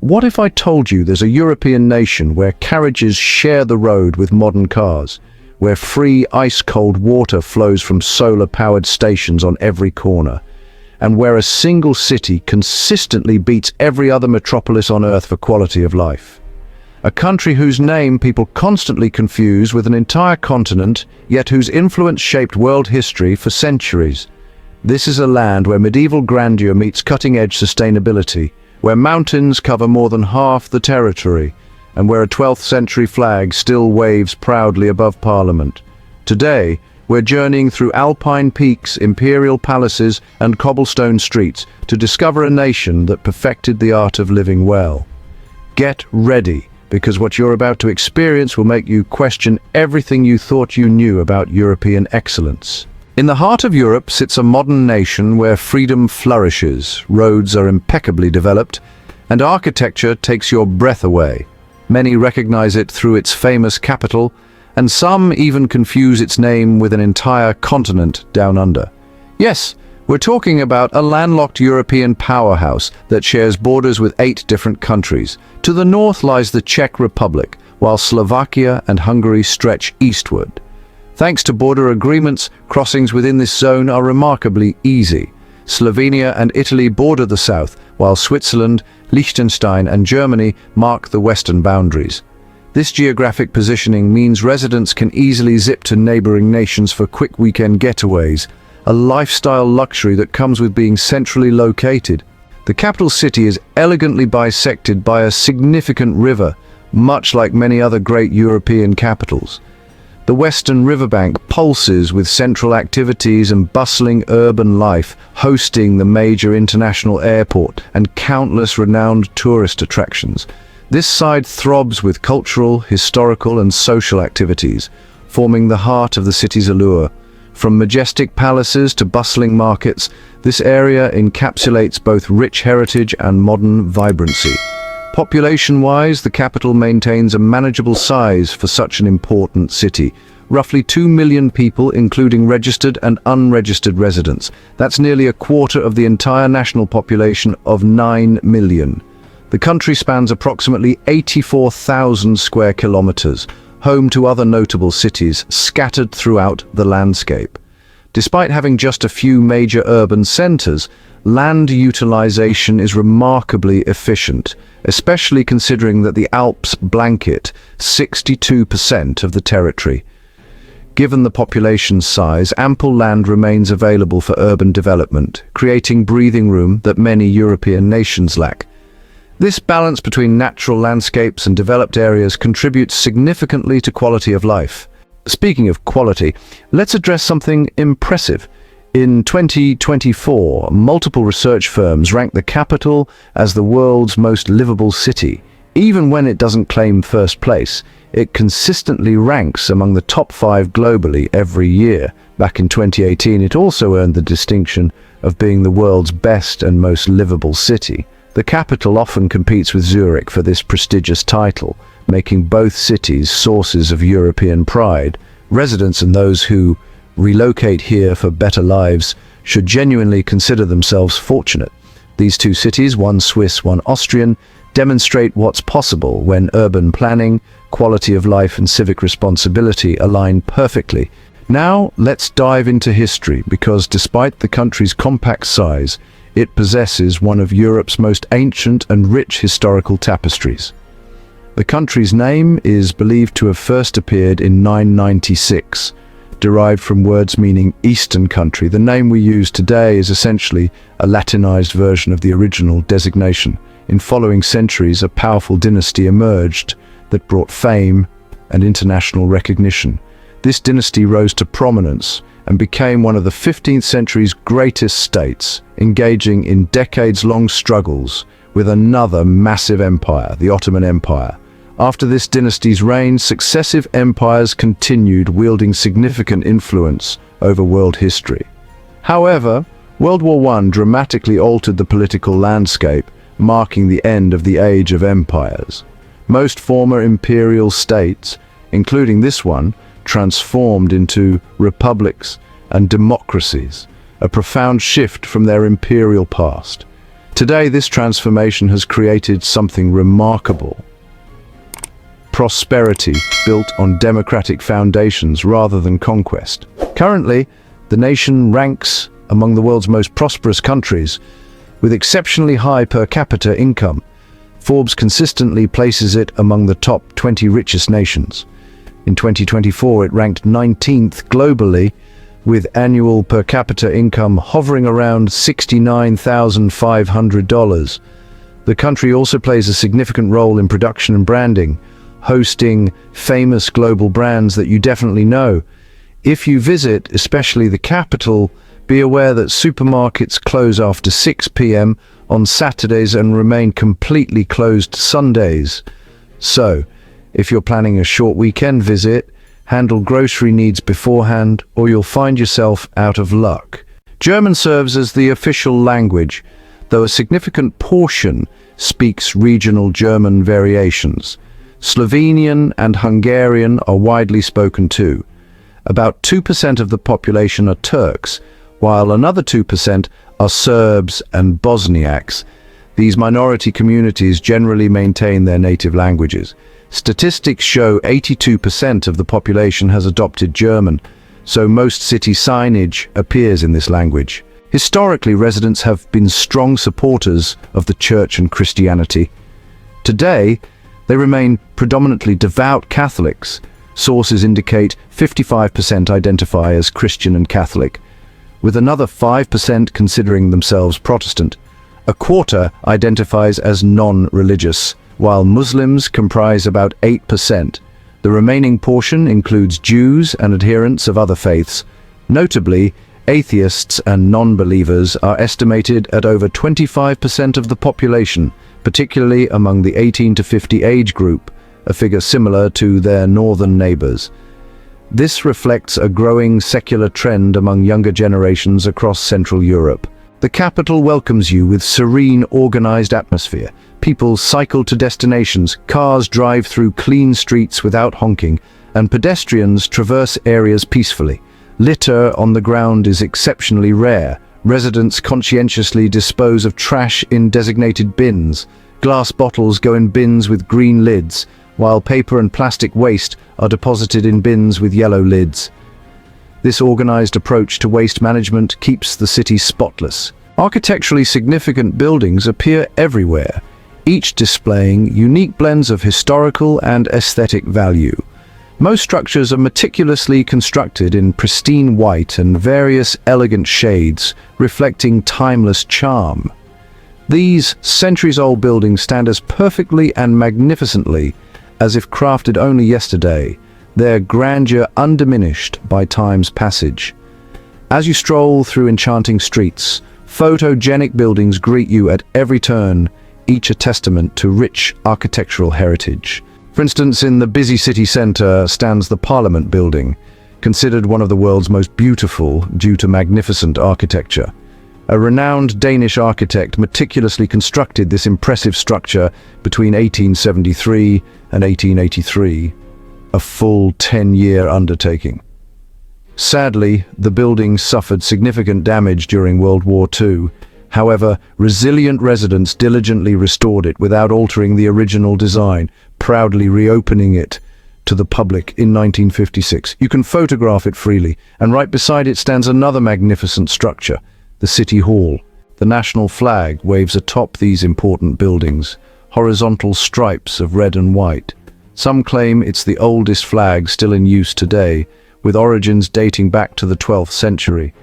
What if I told you there's a European nation where carriages share the road with modern cars, where free ice-cold water flows from solar-powered stations on every corner, and where a single city consistently beats every other metropolis on Earth for quality of life? A country whose name people constantly confuse with an entire continent, yet whose influence shaped world history for centuries. This is a land where medieval grandeur meets cutting-edge sustainability, where mountains cover more than half the territory, and where a 12th century flag still waves proudly above Parliament. Today, we're journeying through Alpine peaks, imperial palaces, and cobblestone streets to discover a nation that perfected the art of living well. Get ready, because what you're about to experience will make you question everything you thought you knew about European excellence. In the heart of Europe sits a modern nation where freedom flourishes, roads are impeccably developed, and architecture takes your breath away. Many recognize it through its famous capital, and some even confuse its name with an entire continent down under. Yes, we're talking about a landlocked European powerhouse that shares borders with 8 different countries. To the north lies the Czech Republic, while Slovakia and Hungary stretch eastward. Thanks to border agreements, crossings within this zone are remarkably easy. Slovenia and Italy border the south, while Switzerland, Liechtenstein and Germany mark the western boundaries. This geographic positioning means residents can easily zip to neighboring nations for quick weekend getaways, a lifestyle luxury that comes with being centrally located. The capital city is elegantly bisected by a significant river, much like many other great European capitals. The western riverbank pulses with central activities and bustling urban life, hosting the major international airport and countless renowned tourist attractions. This side throbs with cultural, historical and social activities, forming the heart of the city's allure. From majestic palaces to bustling markets, this area encapsulates both rich heritage and modern vibrancy. Population-wise, the capital maintains a manageable size for such an important city. Roughly 2 million people, including registered and unregistered residents. That's nearly a quarter of the entire national population of 9 million. The country spans approximately 84,000 square kilometers, home to other notable cities scattered throughout the landscape. Despite having just a few major urban centers, land utilization is remarkably efficient, especially considering that the Alps blanket 62% of the territory. Given the population size, ample land remains available for urban development, creating breathing room that many European nations lack. This balance between natural landscapes and developed areas contributes significantly to quality of life. Speaking of quality, let's address something impressive. In 2024, multiple research firms ranked the capital as the world's most livable city. Even when it doesn't claim first place, it consistently ranks among the top 5 globally every year. Back in 2018, it also earned the distinction of being the world's best and most livable city. The capital often competes with Zurich for this prestigious title, making both cities sources of European pride. Residents and those who relocate here for better lives should genuinely consider themselves fortunate. These two cities, one Swiss, one Austrian, demonstrate what's possible when urban planning, quality of life and civic responsibility align perfectly. Now let's dive into history, because despite the country's compact size, it possesses one of Europe's most ancient and rich historical tapestries. The country's name is believed to have first appeared in 996, derived from words meaning Eastern country. The name we use today is essentially a Latinized version of the original designation. In following centuries, a powerful dynasty emerged that brought fame and international recognition. This dynasty rose to prominence and became one of the 15th century's greatest states, engaging in decades-long struggles with another massive empire, the Ottoman Empire. After this dynasty's reign, successive empires continued wielding significant influence over world history. However, World War I dramatically altered the political landscape, marking the end of the age of empires. Most former imperial states, including this one, transformed into republics and democracies, a profound shift from their imperial past. Today, this transformation has created something remarkable. Prosperity built on democratic foundations rather than conquest. Currently, the nation ranks among the world's most prosperous countries, with exceptionally high per capita income. Forbes consistently places it among the top 20 richest nations. In 2024, it ranked 19th globally, with annual per capita income hovering around $69,500. The country also plays a significant role in production and branding, hosting famous global brands that you definitely know. If you visit, especially the capital, be aware that supermarkets close after 6 p.m. on Saturdays and remain completely closed Sundays. So, if you're planning a short weekend visit, handle grocery needs beforehand or you'll find yourself out of luck. German serves as the official language, though a significant portion speaks regional German variations. Slovenian and Hungarian are widely spoken too. About 2% of the population are Turks, while another 2% are Serbs and Bosniaks. These minority communities generally maintain their native languages. Statistics show 82% of the population has adopted German, so most city signage appears in this language. Historically, residents have been strong supporters of the Church and Christianity. Today, they remain predominantly devout Catholics. Sources indicate 55% identify as Christian and Catholic, with another 5% considering themselves Protestant. A quarter identifies as non-religious, while Muslims comprise about 8%. The remaining portion includes Jews and adherents of other faiths. Notably, atheists and non-believers are estimated at over 25% of the population, particularly among the 18 to 50 age group, a figure similar to their northern neighbors. This reflects a growing secular trend among younger generations across Central Europe. The capital welcomes you with serene, organized atmosphere. People cycle to destinations, cars drive through clean streets without honking, and pedestrians traverse areas peacefully. Litter on the ground is exceptionally rare. Residents conscientiously dispose of trash in designated bins. Glass bottles go in bins with green lids, while paper and plastic waste are deposited in bins with yellow lids. This organized approach to waste management keeps the city spotless. Architecturally significant buildings appear everywhere, each displaying unique blends of historical and aesthetic value. Most structures are meticulously constructed in pristine white and various elegant shades, reflecting timeless charm. These centuries-old buildings stand as perfectly and magnificently as if crafted only yesterday, their grandeur undiminished by time's passage. As you stroll through enchanting streets, photogenic buildings greet you at every turn, each a testament to rich architectural heritage. For instance, in the busy city centre stands the Parliament building, considered one of the world's most beautiful due to magnificent architecture. A renowned Danish architect meticulously constructed this impressive structure between 1873 and 1883, a full 10-year undertaking. Sadly, the building suffered significant damage during World War II. However, resilient residents diligently restored it without altering the original design, proudly reopening it to the public in 1956. You can photograph it freely, and right beside it stands another magnificent structure, the City Hall. The national flag waves atop these important buildings, horizontal stripes of red and white. Some claim it's the oldest flag still in use today, with origins dating back to the 12th century.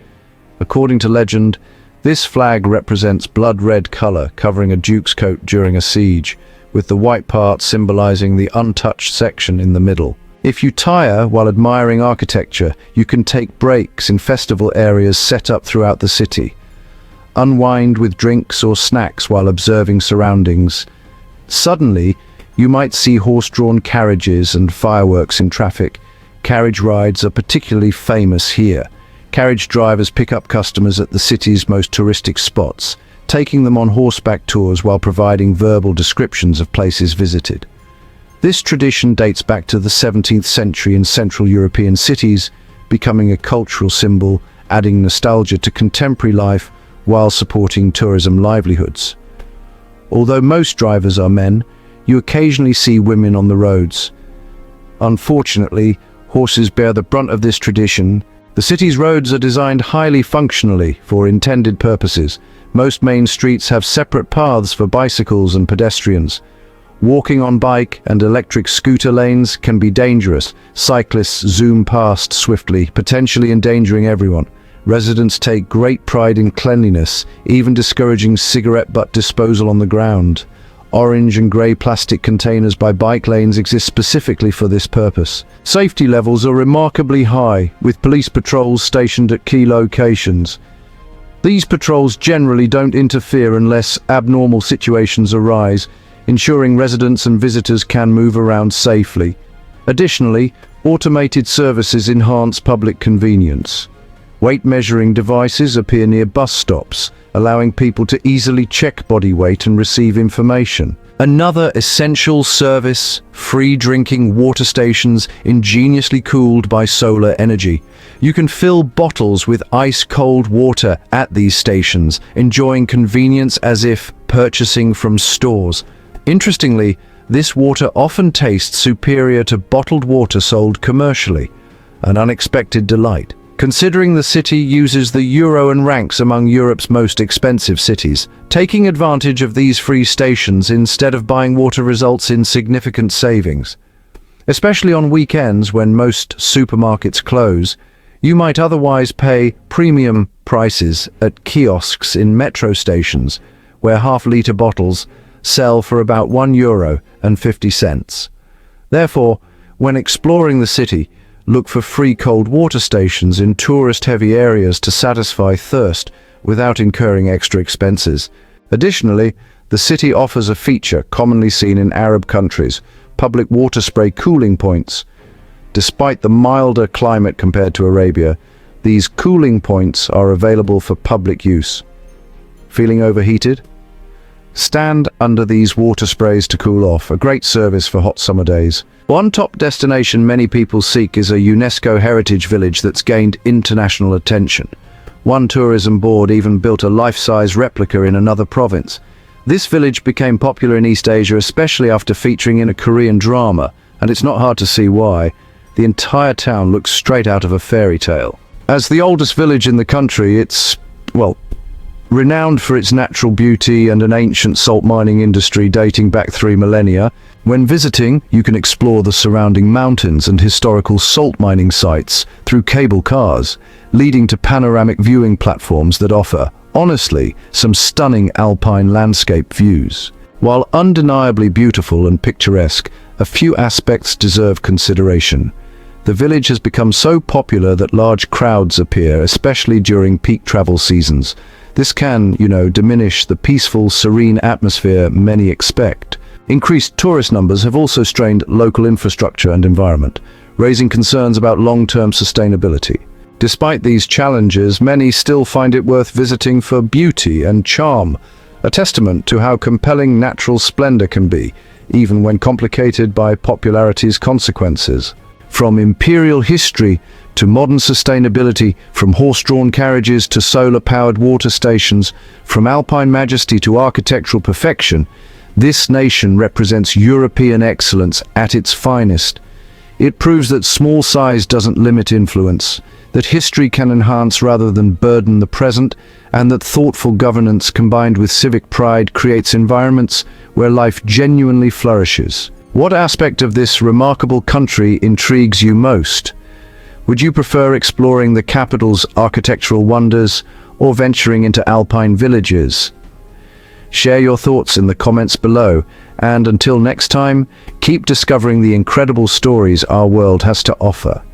According to legend, this flag represents blood-red color covering a duke's coat during a siege, with the white part symbolizing the untouched section in the middle. If you tire while admiring architecture, you can take breaks in festival areas set up throughout the city. Unwind with drinks or snacks while observing surroundings. Suddenly, you might see horse-drawn carriages and fireworks in traffic. Carriage rides are particularly famous here. Carriage drivers pick up customers at the city's most touristic spots, taking them on horseback tours while providing verbal descriptions of places visited. This tradition dates back to the 17th century in Central European cities, becoming a cultural symbol, adding nostalgia to contemporary life while supporting tourism livelihoods. Although most drivers are men, you occasionally see women on the roads. Unfortunately, horses bear the brunt of this tradition. The city's roads are designed highly functionally for intended purposes. Most main streets have separate paths for bicycles and pedestrians. Walking on bike and electric scooter lanes can be dangerous. Cyclists zoom past swiftly, potentially endangering everyone. Residents take great pride in cleanliness, even discouraging cigarette butt disposal on the ground. Orange and grey plastic containers by bike lanes exist specifically for this purpose. Safety levels are remarkably high, with police patrols stationed at key locations. These patrols generally don't interfere unless abnormal situations arise, ensuring residents and visitors can move around safely. Additionally, automated services enhance public convenience. Weight measuring devices appear near bus stops, allowing people to easily check body weight and receive information. Another essential service, free drinking water stations ingeniously cooled by solar energy. You can fill bottles with ice-cold water at these stations, enjoying convenience as if purchasing from stores. Interestingly, this water often tastes superior to bottled water sold commercially, an unexpected delight. Considering the city uses the euro and ranks among Europe's most expensive cities, taking advantage of these free stations instead of buying water results in significant savings. Especially on weekends when most supermarkets close, you might otherwise pay premium prices at kiosks in metro stations, where half-litre bottles sell for about €1.50. Therefore, when exploring the city, look for free cold water stations in tourist-heavy areas to satisfy thirst without incurring extra expenses. Additionally, the city offers a feature commonly seen in Arab countries, public water spray cooling points. Despite the milder climate compared to Arabia, these cooling points are available for public use. Feeling overheated? Stand under these water sprays to cool off, a great service for hot summer days. One top destination many people seek is a UNESCO heritage village that's gained international attention. One tourism board even built a life-size replica in another province. This village became popular in East Asia, especially after featuring in a Korean drama, and it's not hard to see why. The entire town looks straight out of a fairy tale. As the oldest village in the country, it's, well, renowned for its natural beauty and an ancient salt mining industry dating back 3 millennia. When visiting, you can explore the surrounding mountains and historical salt mining sites through cable cars, leading to panoramic viewing platforms that offer, honestly, some stunning Alpine landscape views. While undeniably beautiful and picturesque, a few aspects deserve consideration. The village has become so popular that large crowds appear, especially during peak travel seasons. This can, diminish the peaceful, serene atmosphere many expect. Increased tourist numbers have also strained local infrastructure and environment, raising concerns about long-term sustainability. Despite these challenges, many still find it worth visiting for beauty and charm, a testament to how compelling natural splendor can be, even when complicated by popularity's consequences. From imperial history to modern sustainability, from horse-drawn carriages to solar-powered water stations, from Alpine majesty to architectural perfection, this nation represents European excellence at its finest. It proves that small size doesn't limit influence, that history can enhance rather than burden the present, and that thoughtful governance combined with civic pride creates environments where life genuinely flourishes. What aspect of this remarkable country intrigues you most? Would you prefer exploring the capital's architectural wonders or venturing into Alpine villages? Share your thoughts in the comments below, and until next time, keep discovering the incredible stories our world has to offer.